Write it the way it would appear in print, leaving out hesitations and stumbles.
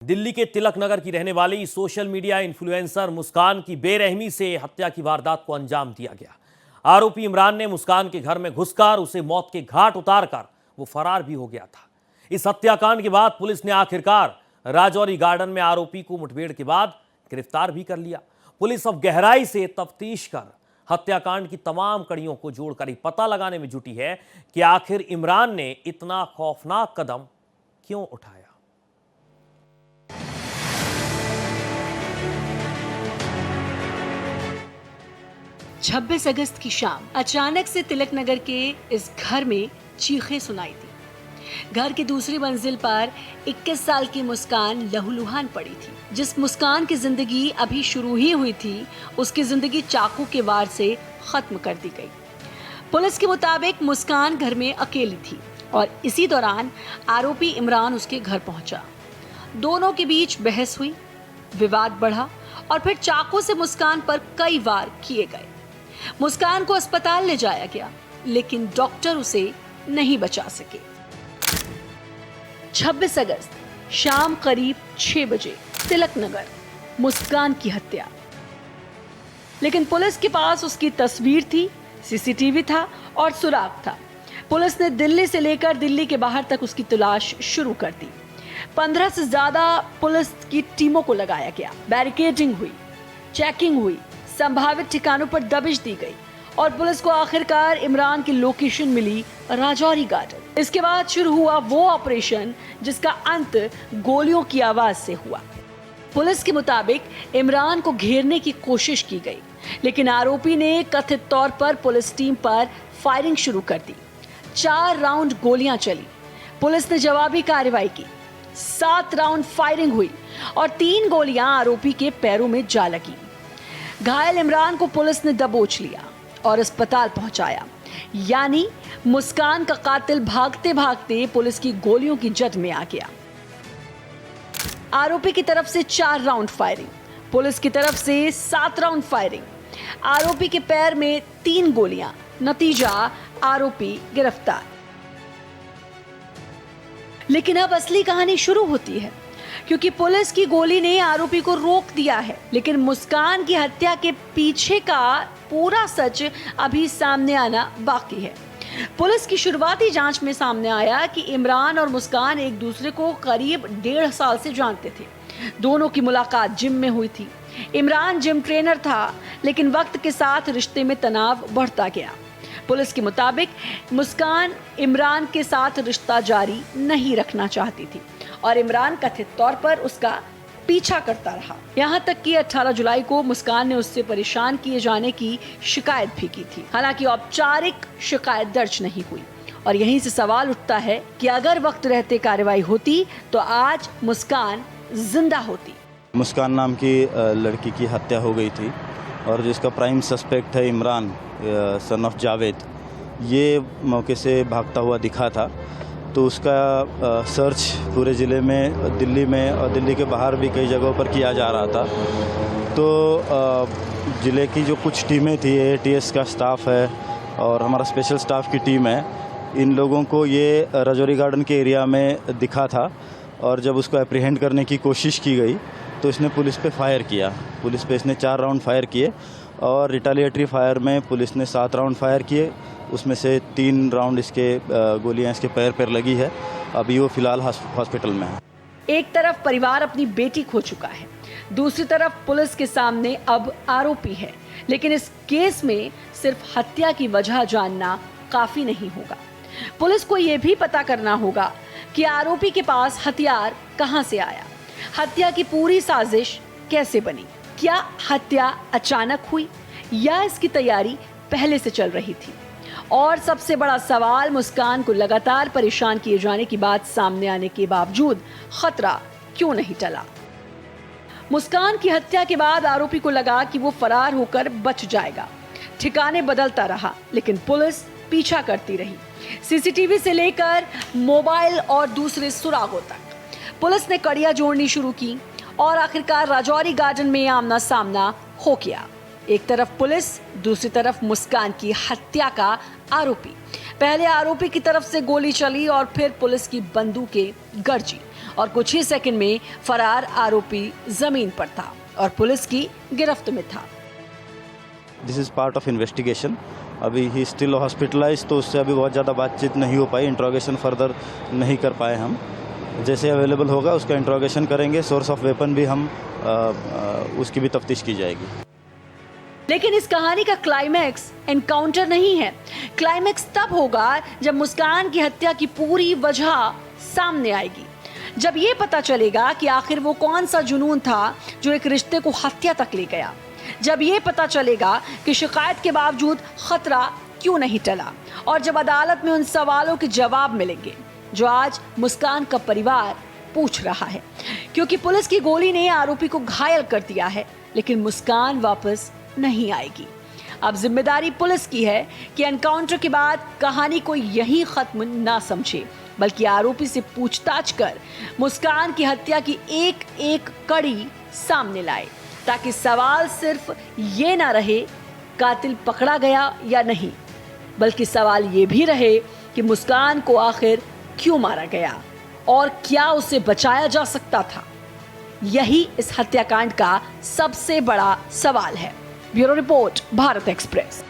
दिल्ली के तिलक नगर की रहने वाली सोशल मीडिया इन्फ्लुएंसर मुस्कान की बेरहमी से हत्या की वारदात को अंजाम दिया गया। आरोपी इमरान ने मुस्कान के घर में घुसकर उसे मौत के घाट उतारकर वो फरार भी हो गया था। इस हत्याकांड के बाद पुलिस ने आखिरकार राजौरी गार्डन में आरोपी को मुठभेड़ के बाद गिरफ्तार भी कर लिया। पुलिस अब गहराई से तफ्तीश कर हत्याकांड की तमाम कड़ियों को जोड़कर पता लगाने में जुटी है कि आखिर इमरान ने इतना खौफनाक कदम क्यों उठाया। 26 अगस्त की शाम अचानक से तिलक नगर के इस घर में चीखें सुनाई दी। घर की दूसरी मंजिल पर 21 साल की मुस्कान लहूलुहान पड़ी थी। जिस मुस्कान की जिंदगी अभी शुरू ही हुई थी, उसकी जिंदगी चाकू के वार से खत्म कर दी गई। पुलिस के मुताबिक मुस्कान घर में अकेली थी और इसी दौरान आरोपी इमरान उसके घर पहुंचा। दोनों के बीच बहस हुई, विवाद बढ़ा और फिर चाकू से मुस्कान पर कई वार किए गए। मुस्कान को अस्पताल ले जाया गया, लेकिन डॉक्टर उसे नहीं बचा सके। 26 अगस्त शाम करीब 6 बजे तिलक नगर, मुस्कान की हत्या। लेकिन पुलिस के पास उसकी तस्वीर थी, सीसीटीवी था और सुराग था। पुलिस ने दिल्ली से लेकर दिल्ली के बाहर तक उसकी तलाश शुरू कर दी। 15 से ज्यादा पुलिस की टीमों को लगाया गया। बैरिकेडिंग हुई, चेकिंग हुई, संभावित ठिकानों पर दबिश दी गई और पुलिस को आखिरकार इमरान की लोकेशन मिली, राजौरी गार्डन। इसके बाद शुरू हुआ वो ऑपरेशन जिसका अंत गोलियों की आवाज से हुआ। पुलिस के मुताबिक इमरान को घेरने की कोशिश की गई, लेकिन आरोपी ने कथित तौर पर पुलिस टीम पर फायरिंग शुरू कर दी। 4 राउंड गोलियां चली। पुलिस ने जवाबी कार्रवाई की। 7 राउंड फायरिंग हुई और 3 गोलियां आरोपी के पैरों में जा लगी। घायल इमरान को पुलिस ने दबोच लिया और अस्पताल पहुंचाया। यानी मुस्कान का कातिल भागते भागते पुलिस की गोलियों की जद में आ गया। आरोपी की तरफ से 4 राउंड फायरिंग, पुलिस की तरफ से 7 राउंड फायरिंग। आरोपी के पैर में 3 गोलियां, नतीजा आरोपी गिरफ्तार। लेकिन अब असली कहानी शुरू होती है, क्योंकि पुलिस की गोली ने आरोपी को रोक दिया है। लेकिन मुस्कान की हत्या के पीछे का पूरा सच अभी सामने आना बाकी है। पुलिस की शुरुआती जांच में सामने आया कि इमरान और मुस्कान एक दूसरे को करीब 1.5 साल से जानते थे। दोनों की मुलाकात जिम में हुई थी। इमरान जिम ट्रेनर था, लेकिन वक्त के साथ रिश्ते में तनाव बढ़ता गया। पुलिस के मुताबिक मुस्कान इमरान के साथ रिश्ता जारी नहीं रखना चाहती थी और इमरान कथित तौर पर उसका पीछा करता रहा। यहाँ तक कि 18 जुलाई को मुस्कान ने उससे परेशान किए जाने की शिकायत भी की थी। हालांकि औपचारिक शिकायत दर्ज नहीं हुई और यहीं से सवाल उठता है कि अगर वक्त रहते कार्रवाई होती तो आज मुस्कान जिंदा होती। मुस्कान नाम की लड़की की हत्या हो गई थी और जिसका प्राइम सस्पेक्ट है इमरान सन ऑफ जावेद, ये मौके से भागता हुआ दिखा था। तो उसका सर्च पूरे ज़िले में, दिल्ली में और दिल्ली के बाहर भी कई जगहों पर किया जा रहा था। तो ज़िले की जो कुछ टीमें थी, AATS का स्टाफ है और हमारा स्पेशल स्टाफ की टीम है, इन लोगों को ये राजौरी गार्डन के एरिया में दिखा था और जब उसको एप्रीहेंड करने की कोशिश की गई तो इसने पुलिस पे फायर किया। पुलिस पे इसने 4 राउंड फायर किए और रिटेलिएटरी फायर में पुलिस ने 7 राउंड फायर किए। उसमें से 3 राउंड इसके गोलियां इसके पैर पर लगी है। अभी वो फिलहाल हॉस्पिटल में है। एक तरफ परिवार अपनी बेटी खो चुका है, दूसरी तरफ पुलिस के सामने अब आरोपी है। लेकिन इस केस में सिर्फ हत्या की वजह जानना काफी नहीं होगा। पुलिस को यह भी पता करना होगा कि आरोपी के पास हथियार कहां से आया, हत्या की पूरी साजिश कैसे बनी, क्या हत्या अचानक हुई या इसकी तैयारी पहले से चल रही थी। और सबसे बड़ा सवाल, मुस्कान को लगातार परेशान किए जाने की बात सामने आने के बावजूद खतरा क्यों नहीं टला। मुस्कान की हत्या के बाद आरोपी को लगा कि वो फरार होकर बच जाएगा। ठिकाने बदलता रहा, लेकिन पुलिस पीछा करती रही, सीसीटीवी से लेकर मोबाइल और दूसरे सुरागों तक। पुलिस ने कड़ियां जोड़नी शुरू की और आखिरकार राजौरी गार्डन में आमना सामना हो गया। एक तरफ पुलिस, दूसरी तरफ मुस्कान की हत्या का आरोपी। पहले आरोपी की तरफ से गोली चली और फिर पुलिस की बंदूकें गरजी और कुछ ही सेकंड में फरार आरोपी जमीन पर था और पुलिस की गिरफ्त में था। This is part of investigation. अभी ही स्टिल हॉस्पिटलाइज, तो उससे अभी बहुत ज़्यादा बातचीत नहीं हो पाई, इंट्रोगेशन फर्दर नहीं कर पाए हम। जैसे अवेलेबल होगा उसका इंट्रोगेशन करेंगे। सोर्स ऑफ वेपन भी हम उसकी भी तफ्तीश की जाएगी। लेकिन इस कहानी का क्लाइमैक्स एनकाउंटर नहीं है। क्लाइमैक्स तब होगा जब मुस्कान की हत्या की पूरी वजह सामने आएगी, जब ये पता चलेगा कि आखिर वो कौन सा जुनून था जो एक रिश्ते को हत्या तक ले गया, जब ये पता चलेगा कि शिकायत के बावजूद खतरा क्यों नहीं टला, और जब अदालत में उन सवालों के जवाब मिलेंगे जो आज मुस्कान का परिवार पूछ रहा है। क्योंकि पुलिस की गोली ने आरोपी को घायल कर दिया है, लेकिन मुस्कान वापस नहीं आएगी। अब जिम्मेदारी पुलिस की है कि एनकाउंटर के बाद कहानी को यहीं खत्म ना समझे, बल्कि आरोपी से पूछताछ कर मुस्कान की हत्या की एक एक कड़ी सामने लाए, ताकि सवाल सिर्फ ये ना रहे कातिल पकड़ा गया या नहीं, बल्कि सवाल ये भी रहे कि मुस्कान को आखिर क्यों मारा गया और क्या उसे बचाया जा सकता था। यही इस हत्याकांड का सबसे बड़ा सवाल है। Bureau report, Bharat express.